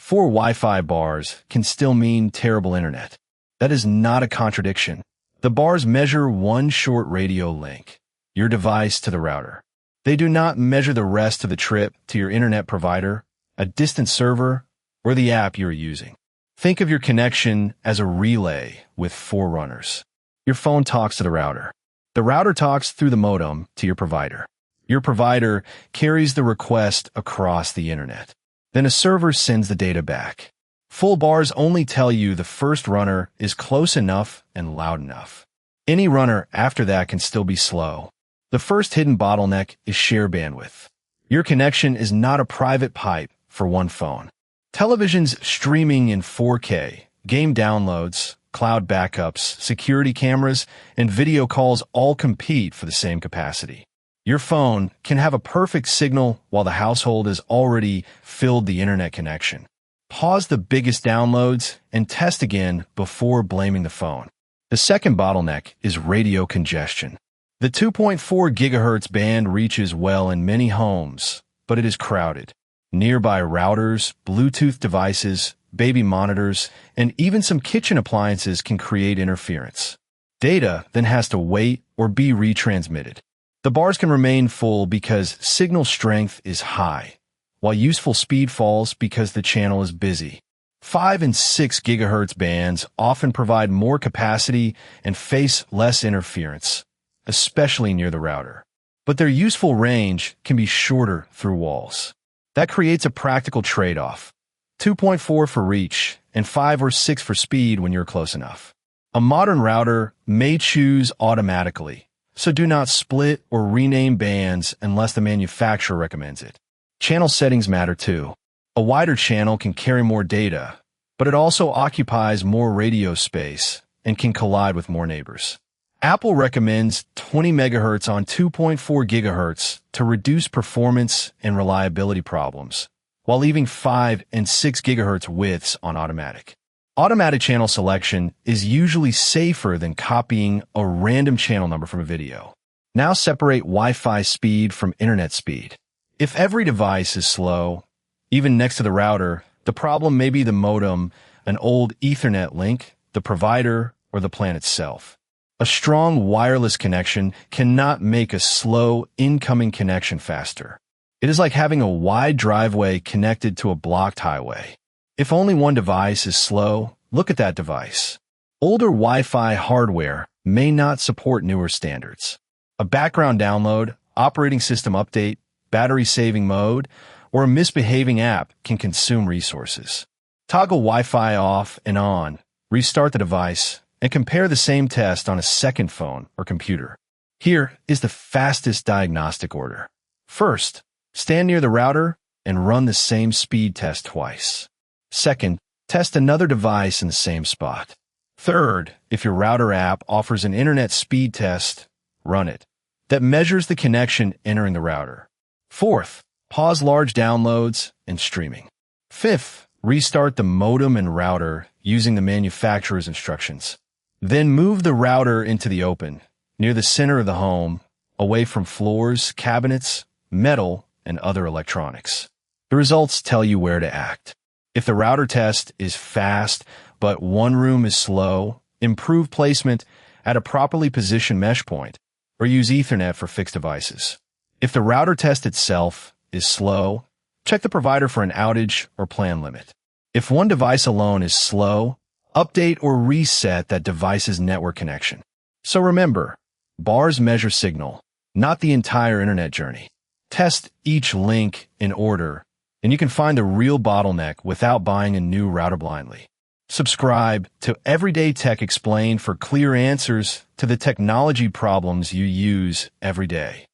4 Wi-Fi bars can still mean terrible internet. That is not a contradiction. The bars measure one short radio link, your device to the router. They do not measure the rest of the trip to your internet provider, a distant server, or the app you are using. Think of your connection as a relay with 4 runners. Your phone talks to the router. The router talks through the modem to your provider. Your provider carries the request across the internet. Then a server sends the data back. Full bars only tell you the first runner is close enough and loud enough. Any runner after that can still be slow. The first hidden bottleneck is sheer bandwidth. Your connection is not a private pipe for one phone. Televisions streaming in 4K, game downloads, cloud backups, security cameras, and video calls all compete for the same capacity. Your phone can have a perfect signal while the household has already filled the internet connection. Pause the biggest downloads and test again before blaming the phone. The second bottleneck is radio congestion. The 2.4 GHz band reaches well in many homes, but it is crowded. Nearby routers, Bluetooth devices, baby monitors, and even some kitchen appliances can create interference. Data then has to wait or be retransmitted. The bars can remain full because signal strength is high, while useful speed falls because the channel is busy. 5 and 6 GHz bands often provide more capacity and face less interference, especially near the router. But their useful range can be shorter through walls. That creates a practical trade-off. 2.4 for reach and 5 or 6 for speed when you're close enough. A modern router may choose automatically, so do not split or rename bands unless the manufacturer recommends it. Channel settings matter too. A wider channel can carry more data, but it also occupies more radio space and can collide with more neighbors. Apple recommends 20 MHz on 2.4 GHz to reduce performance and reliability problems, while leaving 5 and 6 GHz widths on automatic. Automatic channel selection is usually safer than copying a random channel number from a video. Now separate Wi-Fi speed from internet speed. If every device is slow, even next to the router, the problem may be the modem, an old Ethernet link, the provider, or the plan itself. A strong wireless connection cannot make a slow incoming connection faster. It is like having a wide driveway connected to a blocked highway. If only one device is slow, look at that device. Older Wi-Fi hardware may not support newer standards. A background download, operating system update, battery-saving mode, or a misbehaving app can consume resources. Toggle Wi-Fi off and on, restart the device, and compare the same test on a second phone or computer. Here is the fastest diagnostic order. First, stand near the router and run the same speed test twice. Second, test another device in the same spot. Third, if your router app offers an internet speed test, run it. That measures the connection entering the router. Fourth, pause large downloads and streaming. Fifth, restart the modem and router using the manufacturer's instructions. Then move the router into the open, near the center of the home, away from floors, cabinets, metal, and other electronics. The results tell you where to act. If the router test is fast, but one room is slow, improve placement at a properly positioned mesh point, or use Ethernet for fixed devices. If the router test itself is slow, check the provider for an outage or plan limit. If one device alone is slow, update or reset that device's network connection. So remember, bars measure signal, not the entire internet journey. Test each link in order, and you can find the real bottleneck without buying a new router blindly. Subscribe to Everyday Tech Explained for clear answers to the technology problems you use every day.